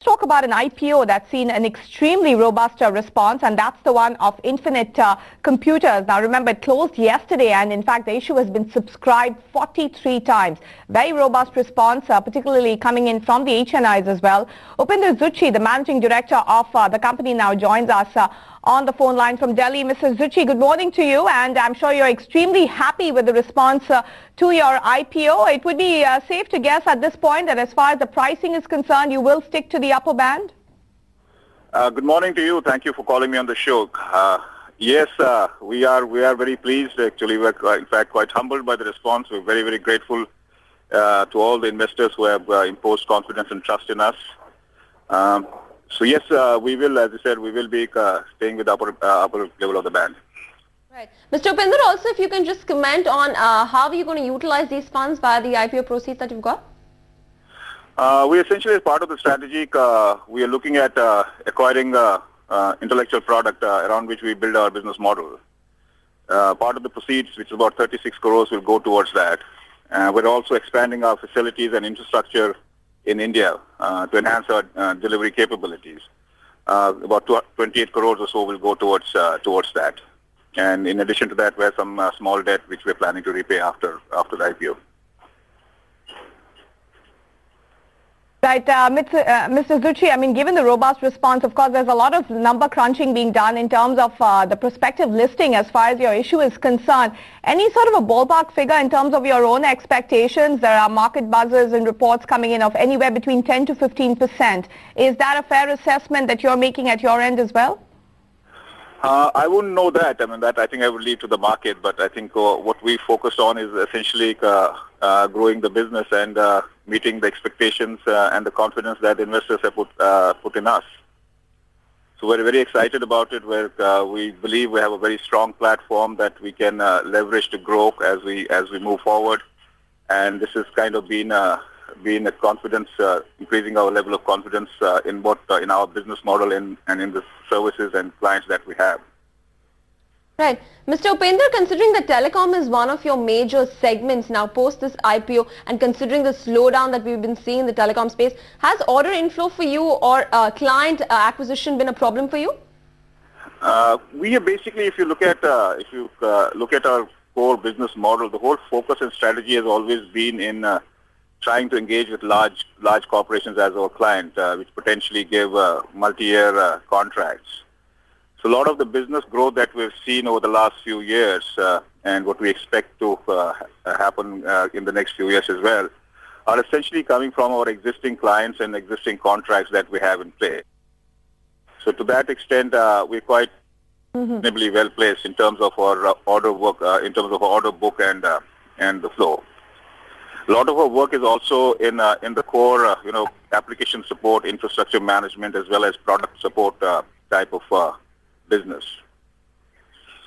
talk about an IPO that's seen an extremely robust response, and that's the one of Infinite Computers. Now remember, it closed yesterday, and in fact the issue has been subscribed 43 times. Very robust response, particularly coming in from the HNIs as well. Upinder Zucchi, the managing director of the company, now joins us on the phone line from Delhi. Mr. Zucchi, good morning to you, and I'm sure you're extremely happy with the response to your IPO. It would be safe to guess at this point that as far as the pricing is concerned, you will stick to the upper band? Good morning to you. Thank you for calling me on the show. Yes, we are very pleased. Actually, we're in fact quite humbled by the response. We're very, very grateful to all the investors who have imposed confidence and trust in us. So yes, we will, as I said, we will be staying with the upper level of the band. Right. Mr. Upinder, also if you can just comment on how are you going to utilize these funds via the IPO proceeds that you've got? We essentially, as part of the strategy, we are looking at acquiring intellectual product around which we build our business model. Part of the proceeds, which is about 36 crores, will go towards that. We're also expanding our facilities and infrastructure in India to enhance our delivery capabilities. About 28 crores or so will go towards that. And in addition to that, we have some small debt which we're planning to repay after the IPO. Right, Mr. Zucchi, I mean, given the robust response, of course, there's a lot of number crunching being done in terms of the prospective listing as far as your issue is concerned. Any sort of a ballpark figure in terms of your own expectations? There are market buzzers and reports coming in of anywhere between 10 to 15%. Is that a fair assessment that you're making at your end as well? I wouldn't know that. I mean, that I think I would leave to the market. But I think what we focused on is essentially growing the business and meeting the expectations and the confidence that investors have put in us. So we're very excited about it. We believe we have a very strong platform that we can leverage to grow as we move forward. And this has kind of been a confidence, increasing our level of confidence in our business model and in the services and clients that we have. Right. Mr. Upinder, considering that telecom is one of your major segments now post this IPO, and considering the slowdown that we've been seeing in the telecom space, has order inflow for you or client acquisition been a problem for you? We have basically, if you look at our core business model, the whole focus and strategy has always been in trying to engage with large corporations as our client, which potentially give multi-year contracts. So a lot of the business growth that we've seen over the last few years and what we expect to happen in the next few years as well are essentially coming from our existing clients and existing contracts that we have in play. So to that extent, we're quite reasonably well placed in terms of our order work, in terms of our order book and the flow. A lot of our work is also in the core, application support, infrastructure management, as well as product support type of business.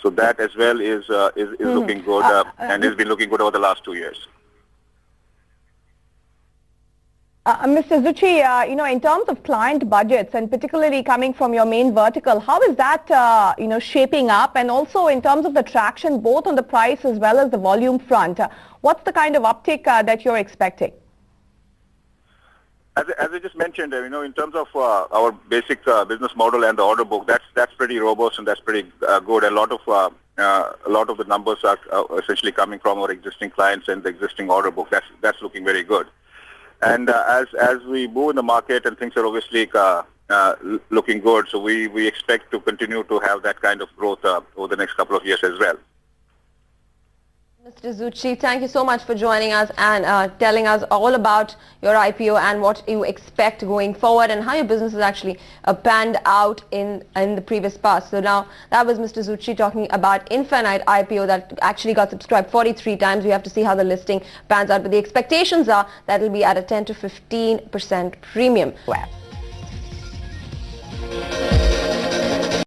So that as well is looking good and has been looking good over the last 2 years. Mr. Zucchi, in terms of client budgets and particularly coming from your main vertical, how is that, shaping up? And also in terms of the traction, both on the price as well as the volume front, what's the kind of uptick that you're expecting? As I just mentioned, in terms of our basic business model and the order book, that's pretty robust and that's pretty good. A lot of the numbers are essentially coming from our existing clients and the existing order book. That's looking very good. And as we move in the market and things are obviously looking good, so we expect to continue to have that kind of growth over the next couple of years as well. Mr. Zucchi, thank you so much for joining us and telling us all about your IPO and what you expect going forward and how your business has actually panned out in the previous past. So now that was Mr. Zucchi talking about Infinite IPO that actually got subscribed 43 times. We have to see how the listing pans out, but the expectations are that it will be at a 10 to 15% premium. Wow.